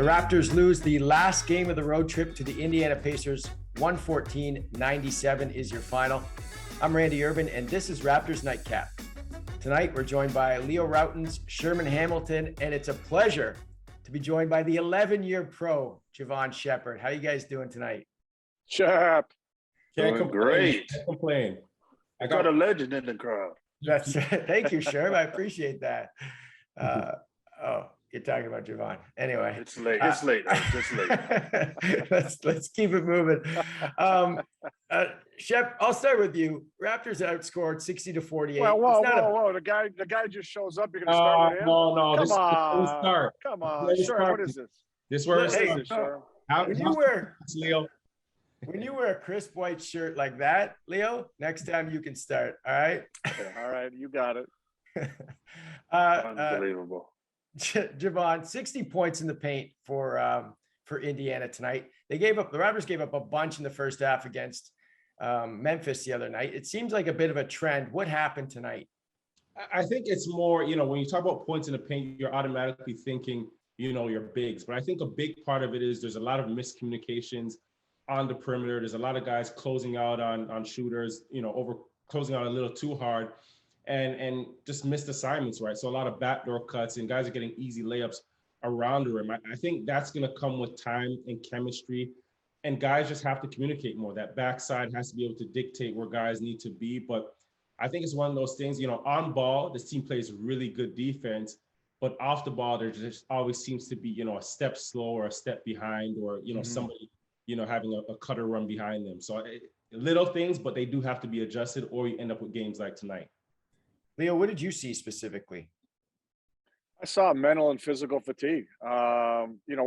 The Raptors lose the last game of the road trip to the Indiana Pacers. 114-97 is your final. I'm Randy Urban, and this is Raptors Night Cap. Tonight, we're joined by Leo Rautins, Sherman Hamilton, and it's a pleasure to be joined by the 11-year pro, Jevohn Shepherd. How you guys doing tonight? Shep. Can't complain. Great. Can't complain. I got a legend in the crowd. That's Thank you, Sherman. I appreciate that. You're talking about Jevohn. Anyway, It's late. It's late. It's late. let's keep it moving. Shep, I'll start with you. Raptors outscored 60-48. Whoa. The guy just shows up. You're gonna start with him? No. Come This on. is start. Come on. Let me Sure. start. What is this? This where Hey, it's Sure. Leo. When you wear a crisp white shirt like that, Leo, next time you can start. All right. Okay, all right. You got it. Unbelievable. Jevohn, 60 points in the paint for Indiana tonight. The Raptors gave up a bunch in the first half against Memphis the other night. It seems like a bit of a trend. What happened tonight? I think it's more, when you talk about points in the paint, you're automatically thinking, your bigs. But I think a big part of it is there's a lot of miscommunications on the perimeter. There's a lot of guys closing out on shooters, closing out a little too hard. And just missed assignments, right? So a lot of backdoor cuts and guys are getting easy layups around the rim. I think that's going to come with time and chemistry, and guys just have to communicate more. That backside has to be able to dictate where guys need to be. But I think it's one of those things, on ball, this team plays really good defense, but off the ball, there just always seems to be, a step slow or a step behind, or, somebody, having a cutter run behind them. So little things, but they do have to be adjusted, or you end up with games like tonight. Leo, what did you see specifically? I saw mental and physical fatigue.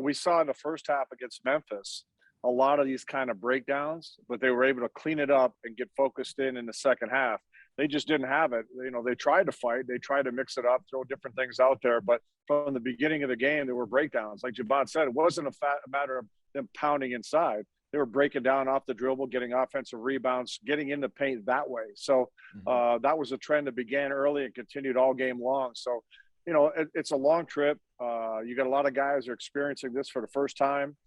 We saw in the first half against Memphis a lot of these kind of breakdowns, but they were able to clean it up and get focused in the second half. They just didn't have it. They tried to fight. They tried to mix it up, throw different things out there. But from the beginning of the game, there were breakdowns. Like Jevohn said, it wasn't a matter of them pounding inside. They were breaking down off the dribble, getting offensive rebounds, getting in the paint that way. So that was a trend that began early and continued all game long. So, it's a long trip. You got a lot of guys who are experiencing this for the first time.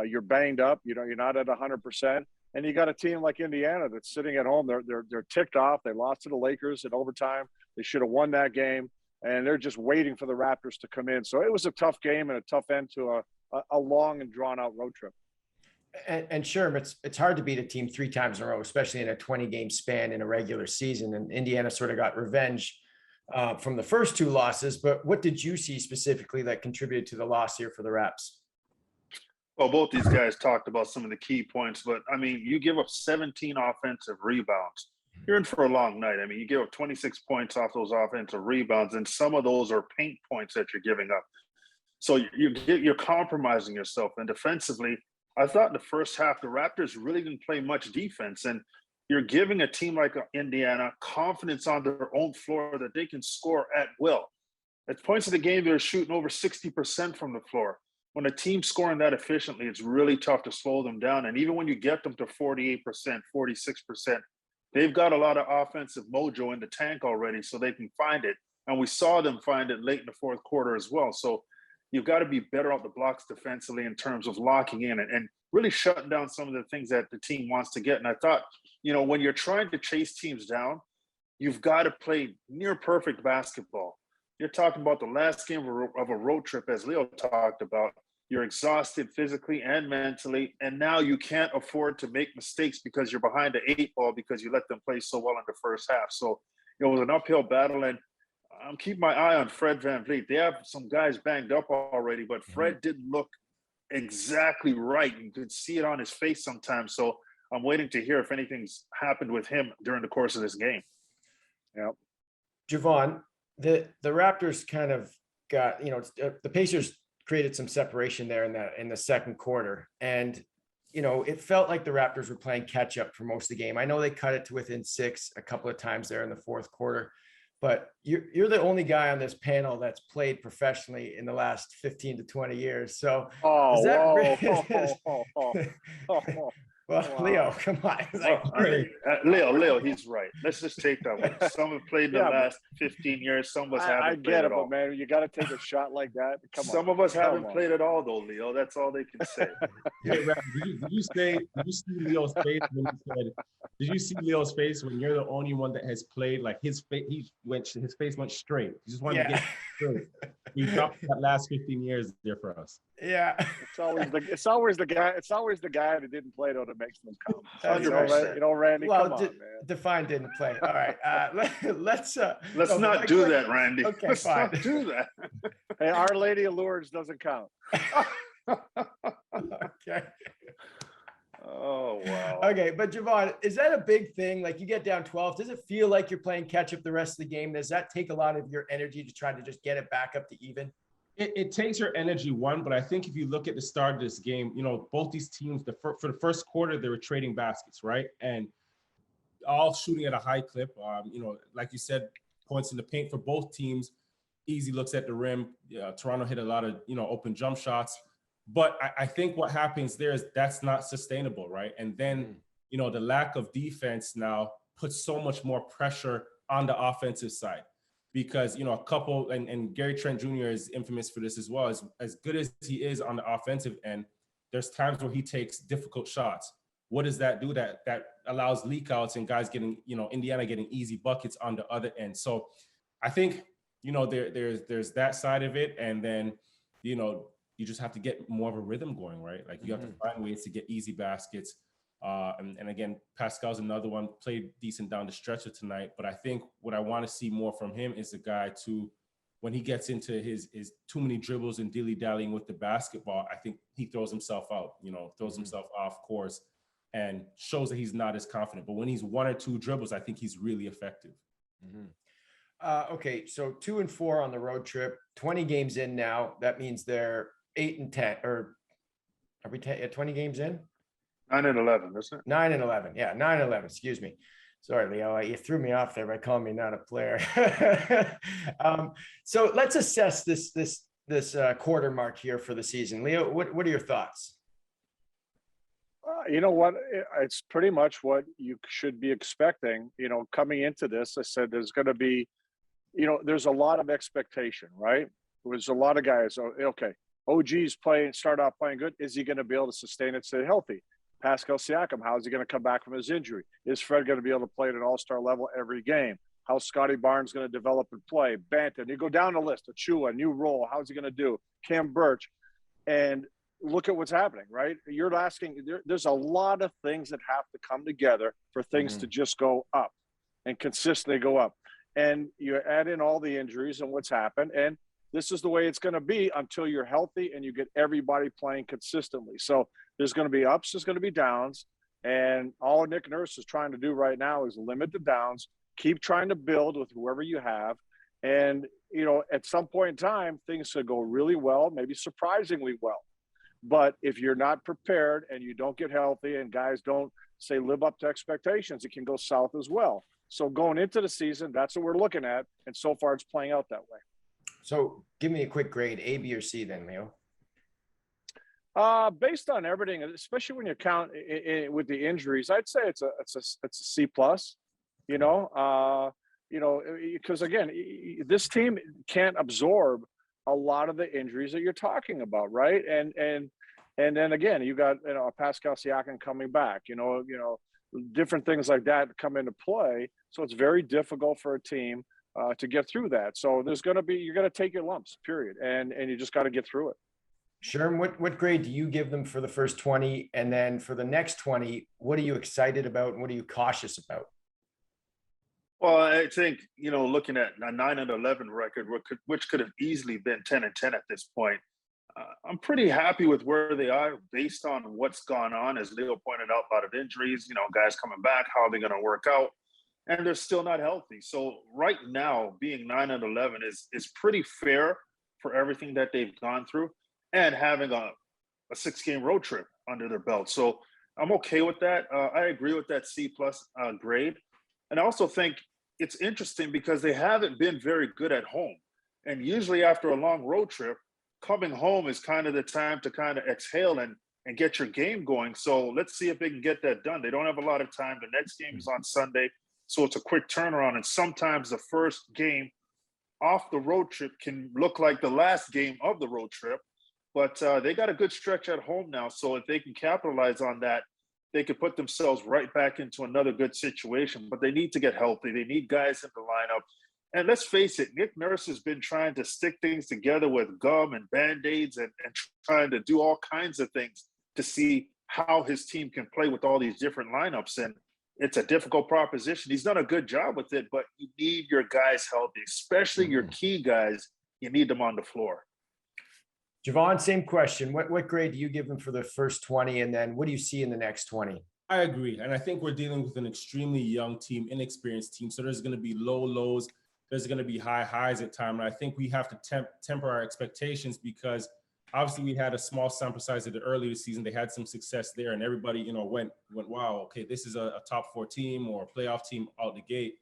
You're banged up. You're not at 100%. And you got a team like Indiana that's sitting at home. They're ticked off. They lost to the Lakers in overtime. They should have won that game. And they're just waiting for the Raptors to come in. So it was a tough game and a tough end to a long and drawn-out road trip. And sure, it's hard to beat a team 3 times in a row, especially in a 20-game span in a regular season. And Indiana sort of got revenge from the first 2 losses. But what did you see specifically that contributed to the loss here for the Raps? Well, both these guys talked about some of the key points, but you give up 17 offensive rebounds. You're in for a long night. You give up 26 points off those offensive rebounds, and some of those are paint points that you're giving up. So you're compromising yourself. And defensively, I thought in the first half, the Raptors really didn't play much defense, and you're giving a team like Indiana confidence on their own floor that they can score at will. At points of the game, they're shooting over 60% from the floor. When a team's scoring that efficiently, it's really tough to slow them down. And even when you get them to 48%, 46%, they've got a lot of offensive mojo in the tank already, so they can find it. And we saw them find it late in the fourth quarter as well. So you've got to be better off the blocks defensively in terms of locking in and really shutting down some of the things that the team wants to get. And I thought, when you're trying to chase teams down, you've got to play near perfect basketball. You're talking about the last game of a road trip, as Leo talked about. You're exhausted physically and mentally, and now you can't afford to make mistakes because you're behind the 8 ball because you let them play so well in the first half. So it was an uphill battle, and I'm keeping my eye on Fred VanVleet. They have some guys banged up already, but Fred didn't look exactly right. You could see it on his face sometimes. So I'm waiting to hear if anything's happened with him during the course of this game. Yeah. Jevohn, the Raptors kind of got, the Pacers created some separation there in the second quarter. And, it felt like the Raptors were playing catch up for most of the game. I know they cut it to within 6 a couple of times there in the fourth quarter, but you're the only guy on this panel that's played professionally in the last 15 to 20 years. So Well, Wow. Leo, come on. It's like, Well, I mean, Leo, he's right. Let's just take that one. Some have played in the Yeah, but- last 15 years. Some of us I haven't played get it, at all. but man, you got to take a shot like that. Come on. Some of us Come haven't on. played at all, though, Leo. That's all they can say. Hey, Rap, did you see Leo's face when he said, did you see Leo's face when you're the only one that has played? Like his face, his face went straight. He just wanted to yeah. get straight. He dropped that last 15 years there for us. Yeah. It's always the guy that didn't play though that makes them count. That's You know, 100%. Randy, Well, come on, man. Define didn't play. All right. Let's no, not do that, Randy. Okay, Let's fine. not do that. Hey, Our Lady of Lourdes doesn't count. Okay. Oh, wow. Okay, but Jevohn, is that a big thing? Like you get down 12, does it feel like you're playing catch up the rest of the game? Does that take a lot of your energy to try to just get it back up to even? It takes your energy, one, but I think if you look at the start of this game, you know, both these teams, for the first quarter, they were trading baskets, right? And all shooting at a high clip. You know, like you said, points in the paint for both teams. Easy looks at the rim. Toronto hit a lot of, you know, open jump shots. But I think what happens there is that's not sustainable, right? And then, you know, the lack of defense now puts so much more pressure on the offensive side. Because, you know, a couple, and Gary Trent Jr. is infamous for this as well, as good as he is on the offensive end, there's times where he takes difficult shots. What does that do? That allows leak outs and guys getting, you know, Indiana getting easy buckets on the other end. So I think, you know, there's that side of it. And then, you know, you just have to get more of a rhythm going, right? Like you have to find ways to get easy baskets. And again, Pascal's another one, played decent down the stretcher tonight. But I think what I want to see more from him is a guy to, when he gets into his too many dribbles and dilly-dallying with the basketball, I think he throws himself out, you know, throws himself off course and shows that he's not as confident. But when he's one or two dribbles, I think he's really effective. Okay, so 2 and 4 on the road trip, 20 games in now. That means they're 8 and 10, or are we 20 games in? 9 and 11, isn't it? 9 and 11. Yeah, 9 and 11. Excuse me. Sorry, Leo. You threw me off there by calling me not a player. So let's assess this quarter mark here for the season. Leo, what are your thoughts? You know what? It's pretty much what you should be expecting. You know, coming into this, I said there's going to be, you know, there's a lot of expectation, right? There's a lot of guys. Okay, OG's start off playing good. Is he going to be able to sustain it, stay healthy? Pascal Siakam, how is he going to come back from his injury? Is Fred going to be able to play at an all-star level every game? How's Scotty Barnes going to develop and play? Banter. You go down the list. Achua, new role. How's he going to do? Cam Birch. And look at what's happening, right? You're asking, there's a lot of things that have to come together for things to just go up and consistently go up. And you add in all the injuries and what's happened. And this is the way it's going to be until you're healthy and you get everybody playing consistently. So there's going to be ups, there's going to be downs. And all Nick Nurse is trying to do right now is limit the downs, keep trying to build with whoever you have. And, you know, at some point in time, things could go really well, maybe surprisingly well. But if you're not prepared and you don't get healthy and guys don't, say, live up to expectations, it can go south as well. So going into the season, that's what we're looking at. And so far it's playing out that way. So give me a quick grade, A, B, or C then, Leo. Based on everything, especially when you count with the injuries, I'd say it's a C plus. You know, because again, this team can't absorb a lot of the injuries that you're talking about, right? And then again, you got Pascal Siakam coming back. You know, different things like that come into play. So it's very difficult for a team to get through that. So you're going to take your lumps, period, and you just got to get through it. Sherman, what grade do you give them for the first 20? And then for the next 20, what are you excited about and what are you cautious about? Well, I think, looking at a 9 and 11 record, which could have easily been 10 and 10 at this point, I'm pretty happy with where they are based on what's gone on. As Leo pointed out, a lot of injuries, guys coming back, how are they going to work out? And they're still not healthy. So right now, being 9 and 11 is pretty fair for everything that they've gone through and having a 6-game road trip under their belt. So I'm okay with that. I agree with that C+ grade. And I also think it's interesting because they haven't been very good at home. And usually after a long road trip, coming home is kind of the time to kind of exhale and and get your game going. So let's see if they can get that done. They don't have a lot of time. The next game is on Sunday, so it's a quick turnaround. And sometimes the first game off the road trip can look like the last game of the road trip. But they got a good stretch at home now. So if they can capitalize on that, they could put themselves right back into another good situation. But they need to get healthy. They need guys in the lineup. And let's face it, Nick Nurse has been trying to stick things together with gum and Band-Aids and trying to do all kinds of things to see how his team can play with all these different lineups. And it's a difficult proposition. He's done a good job with it, but you need your guys healthy, especially your key guys. You need them on the floor. Jevohn, same question. What grade do you give him for the first 20? And then what do you see in the next 20? I agree. And I think we're dealing with an extremely young team, inexperienced team. So there's going to be low lows. There's going to be high highs at times. And I think we have to temper our expectations because obviously we had a small sample size at the early of the season. They had some success there and everybody, went, wow, okay, this is a top 4 team or a playoff team out the gate.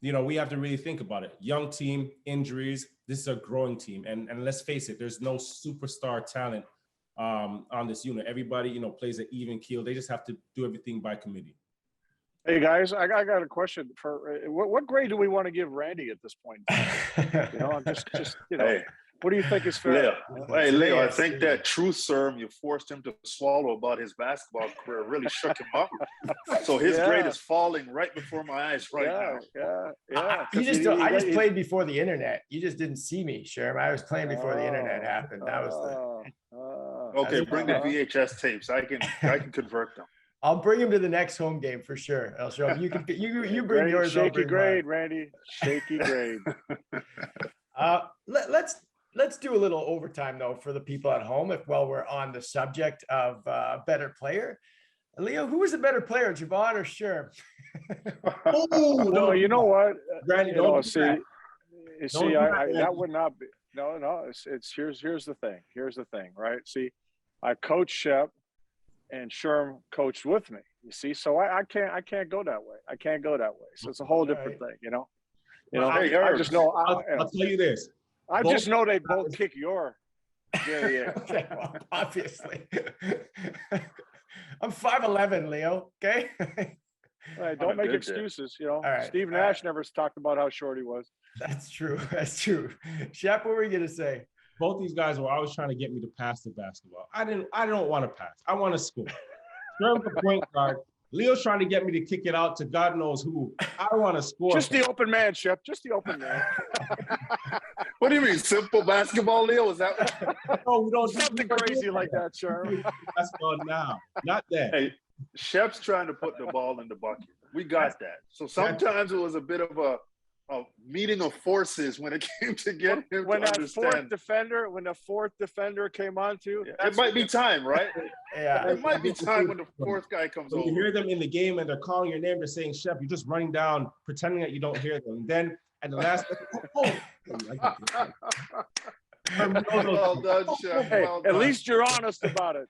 We have to really think about it. Young team, injuries. This is a growing team. And let's face it, there's no superstar talent on this unit. Everybody, plays an even keel. They just have to do everything by committee. Hey guys, I got a question for what grade do we want to give Randy at this point? I'm just Hey, what do you think is fair? Leo, I think that truth serum you forced him to swallow about his basketball career really shook him up. So his grade is falling right before my eyes now. Yeah. I just played before the internet. You just didn't see me, Sherman. I was playing before the internet happened. That was okay. Bring the VHS tapes. I can convert them. I'll bring him to the next home game for sure. I'll show him. You bring yours. Shaky grade, Randy. Shaky grade. Let's do a little overtime though for the people at home. While we're on the subject of better player, Leo, who was a better player, Jevohn or Sherman? No, you know what? Randy, that would not be. No. It's here's the thing. Here's the thing, right? See, I coached Shep, and Sherm coached with me. You see, so I can't go that way. I can't go that way. So it's a whole different thing, I just know. I'll tell you this. I just know they both kick your. Yeah. Okay, well, obviously. I'm 5'11", Leo. Okay. All right, don't make excuses. right, Steve Nash never talked about how short he was. That's true. Shep, what were you gonna say? Both these guys were always trying to get me to pass the basketball. I don't want to pass. I want to score. Sherman the point guard. Leo's trying to get me to kick it out to God knows who. I want to score. Just the open man, Shep. Just the open man. What do you mean, simple basketball, Leo? Is that? No, we don't something crazy like that, Sherman. Basketball now, not that. Hey, Shep's trying to put the ball in the bucket. We got that. So sometimes it was a bit of a meeting of forces when it came to get him when to that understand. When the fourth defender came on too. It might be time, right? Yeah. It might be time when the fourth guy comes When over. you hear them in the game and they're calling your name, they're saying Shep, you're just running down, pretending that you don't hear them. Then at the last, Well done, Shep. Hey, Well at done. least you're honest about it.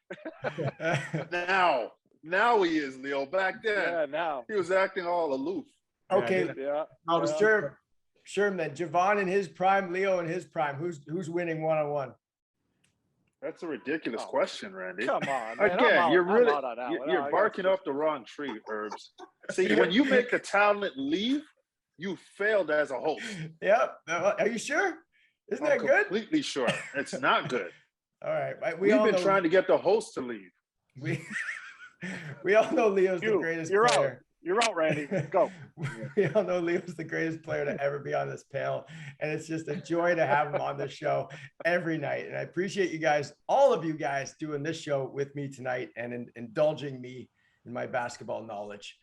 Now he is, Leo. Back then, Yeah, now. he was acting all aloof. Okay. Yeah. Now the Sherman, then Jevohn in his prime, Leo in his prime. Who's winning one-on-one? That's a ridiculous question, Randy. Come on, man. Again, you're really out on that one. you're barking up the wrong tree, Herbs. See, when you make a talent leave, you failed as a host. Yep. Are you sure? Isn't that I'm good? completely sure. It's not good. All right. We've been trying to get the host to leave. We all know Leo's the greatest You're player. out. You're out, Randy. Go. We all know Leo's the greatest player to ever be on this panel. And it's just a joy to have him on the show every night. And I appreciate you guys, all of you guys, doing this show with me tonight and indulging me in my basketball knowledge.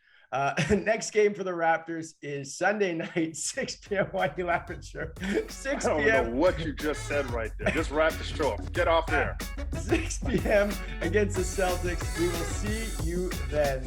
Next game for the Raptors is Sunday night, 6 p.m. Why are you laughing, sure? 6 I don't p.m. know what you just said right there. Just wrap the show up. Get off there. 6 p.m. against the Celtics. We will see you then.